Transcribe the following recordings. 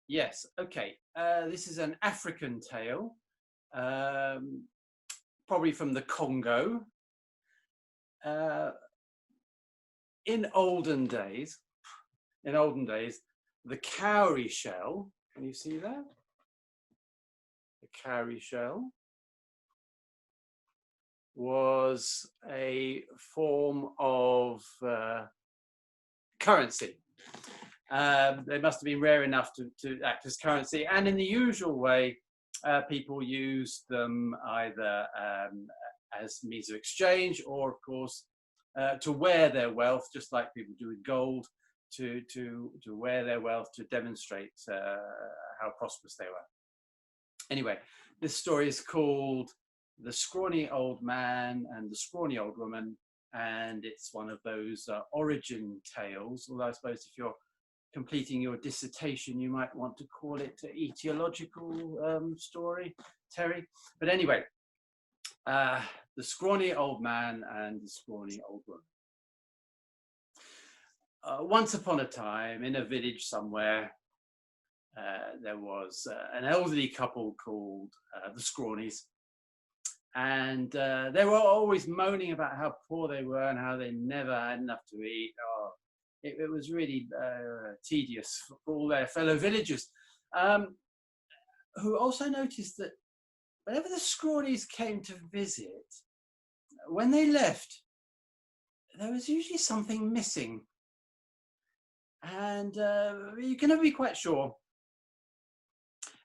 Yes, okay. This is an African tale, probably from the Congo. Uh, in olden days, the cowrie shell, can you see that? The cowrie shell was a form of currency. They must have been rare enough to act as currency, and in the usual way, people used them either as means of exchange, or of course to wear their wealth, just like people do with gold, to wear their wealth to demonstrate how prosperous they were. Anyway, this story is called The Scrawny Old Man and the Scrawny Old Woman, and it's one of those origin tales, although I suppose if you're completing your dissertation, you might want to call it an etiological story, Terry. But anyway, the Scrawny Old Man and the Scrawny Old Woman. Once upon a time, in a village somewhere, there was an elderly couple called the Scrawnies, and they were always moaning about how poor they were and how they never had enough to eat. Oh, it was really tedious for all their fellow villagers, who also noticed that whenever the Scrawnies came to visit, when they left, there was usually something missing. And you can never be quite sure.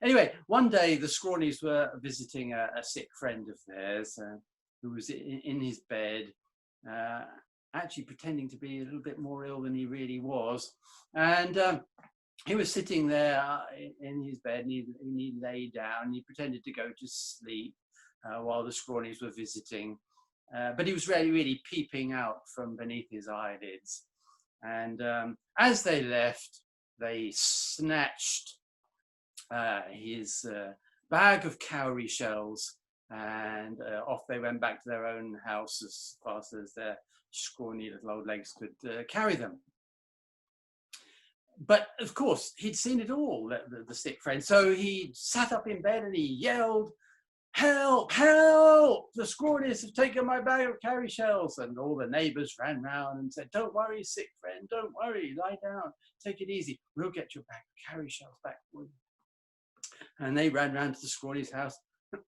Anyway, one day the Scrawnies were visiting a sick friend of theirs who was in his bed, actually pretending to be a little bit more ill than he really was. And he was sitting there in his bed, and he lay down, and he pretended to go to sleep while the Scrawnies were visiting. But he was really peeping out from beneath his eyelids. And as they left, they snatched his bag of cowrie shells, and off they went back to their own house as fast as their scrawny little old legs could carry them. But of course, he'd seen it all, the sick friend. So he sat up in bed and he yelled, "Help, help! The Scrawnies have taken my bag of cowrie shells." And all the neighbours ran round and said, "Don't worry, sick friend, don't worry, lie down, take it easy. We'll get your bag of cowrie shells back for you." And they ran round to the Scrawnies' house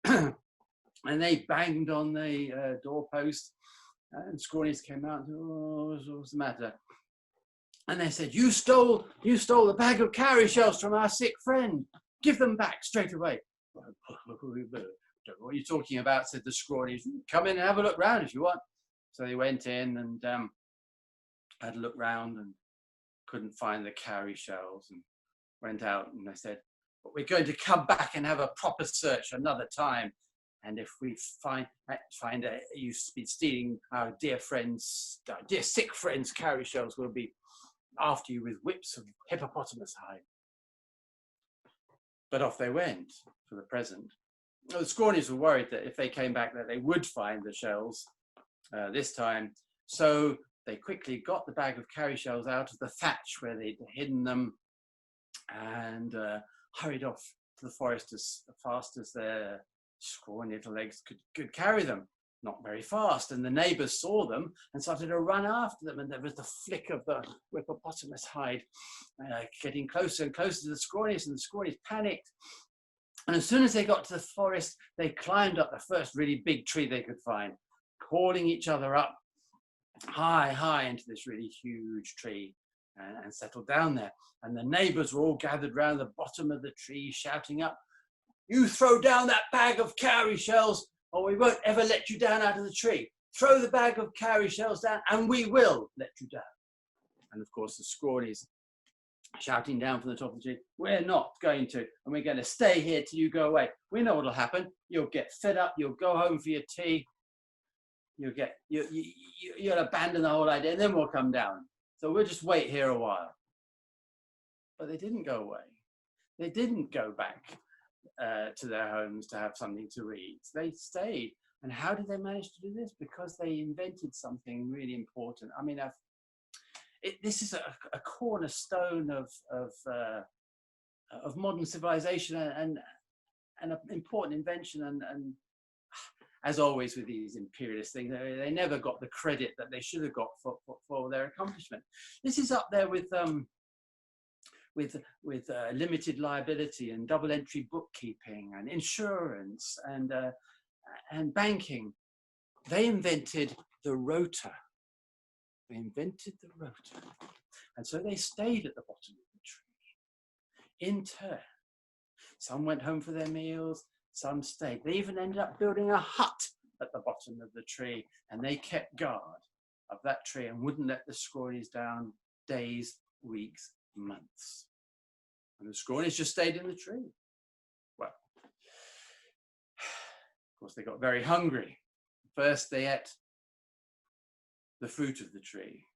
and they banged on the doorpost, and Scrawnies came out and said, "Oh, what's the matter?" And they said, you stole the bag of cowrie shells from our sick friend. Give them back straight away." "Don't know what you're talking about," said the Scrawnies. "Come in and have a look round if you want." So they went in and had a look round and couldn't find the cowrie shells, and went out, and they said, "But we're going to come back and have a proper search another time. And if we find you've been stealing our dear sick friend's cowrie shells, we'll be after you with whips of hippopotamus hide." But off they went for the present. The Scrawnies were worried that if they came back that they would find the shells this time. So they quickly got the bag of cowrie shells out of the thatch where they'd hidden them, and hurried off to the forest as fast as their scrawny little legs could carry them. Not very fast, and the neighbours saw them and started to run after them, and there was the flick of the hippopotamus hide getting closer and closer to the Scrawnies, and the Scrawnies panicked. And as soon as they got to the forest, they climbed up the first really big tree they could find, calling each other up high into this really huge tree, and settled down there. And the neighbours were all gathered round the bottom of the tree, shouting up, "You throw down that bag of cowrie shells, or we won't ever let you down out of the tree. Throw the bag of cowrie shells down, and we will let you down." And of course, the Scrawnies shouting down from the top of the tree, "We're not going to, and we're going to stay here till you go away. We know what'll happen. You'll get fed up. You'll go home for your tea. You'll abandon the whole idea, and then we'll come down. So we'll just wait here a while." But they didn't go away. They didn't go back to their homes to have something to eat. They stayed. And how did they manage to do this? Because they invented something really important. I mean, this is a cornerstone of of modern civilization and an important invention. And as always with these imperialist things, they never got the credit that they should have got for their accomplishment. This is up there with limited liability and double entry bookkeeping and insurance and banking. They invented the rota. They invented the rota. And so they stayed at the bottom of the tree in turn. Some went home for their meals, some stayed. They even ended up building a hut at the bottom of the tree, and they kept guard of that tree and wouldn't let the Scrawnies down days, weeks, months. And the Scrawnies just stayed in the tree. Well, of course, they got very hungry. First, they ate the fruit of the tree,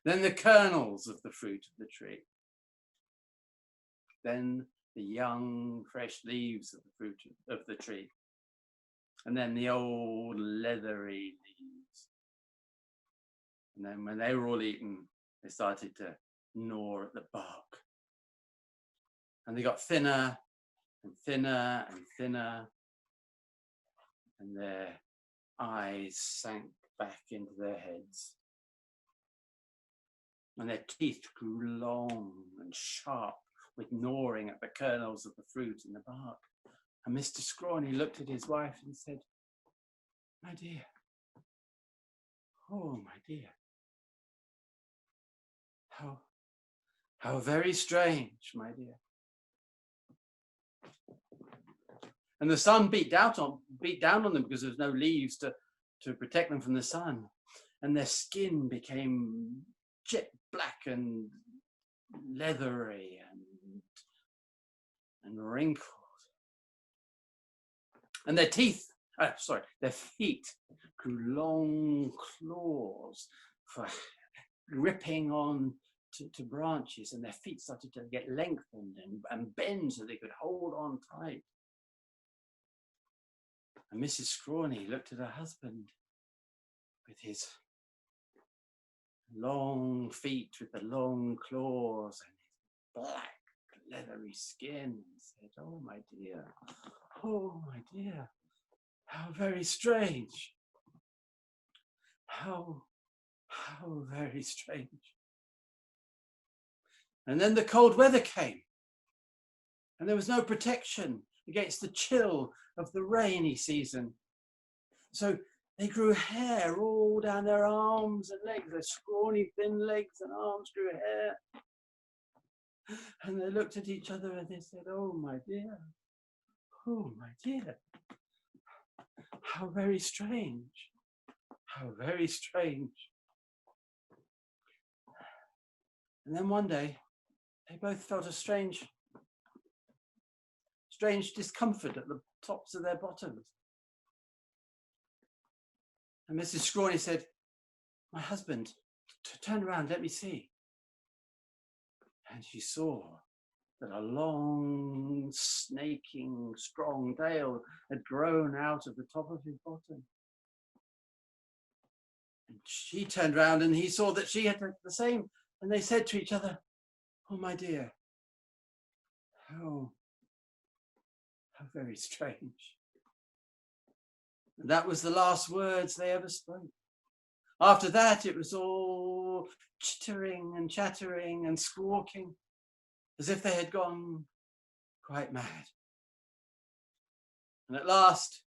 then the kernels of the fruit of the tree, then the young, fresh leaves of the fruit of the tree, and then the old, leathery leaves. And then when they were all eaten, they started to gnaw at the bark. And they got thinner and thinner and thinner, and their eyes sank back into their heads. And their teeth grew long and sharp with gnawing at the kernels of the fruit in the bark. And Mr. Scrawny looked at his wife and said, "My dear, oh my dear, how very strange, my dear." And the sun beat down on them because there's no leaves to protect them from the sun. And their skin became jet black and leathery and wrinkled. And their feet grew long claws for gripping on to branches, and their feet started to get lengthened and bend so they could hold on tight. And Mrs. Scrawny looked at her husband with his long feet with the long claws and his black leathery skin, and said, "Oh my dear, how very strange. How very strange." And then the cold weather came, and there was no protection against the chill of the rainy season. So they grew hair all down their arms and legs. Their scrawny, thin legs and arms grew hair. And they looked at each other and they said, "Oh my dear, how very strange, how very strange." And then one day, they both felt a strange discomfort at the tops of their bottoms. And Mrs. Scrawny said, "My husband, turn around, let me see." And she saw that a long, snaking, strong tail had grown out of the top of his bottom. And she turned around and he saw that she had the same. And they said to each other, "Oh my dear, how very strange." And that was the last words they ever spoke. After that, it was all chittering and chattering and squawking, as if they had gone quite mad. And at last,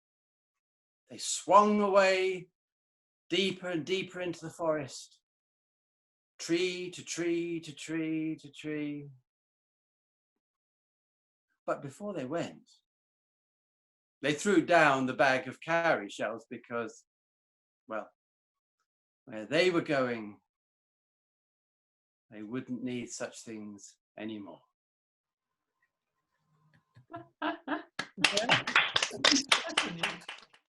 they swung away deeper and deeper into the forest, tree to tree to tree to tree. But before they went, they threw down the bag of cowrie shells because, well, where they were going, they wouldn't need such things anymore. Yeah.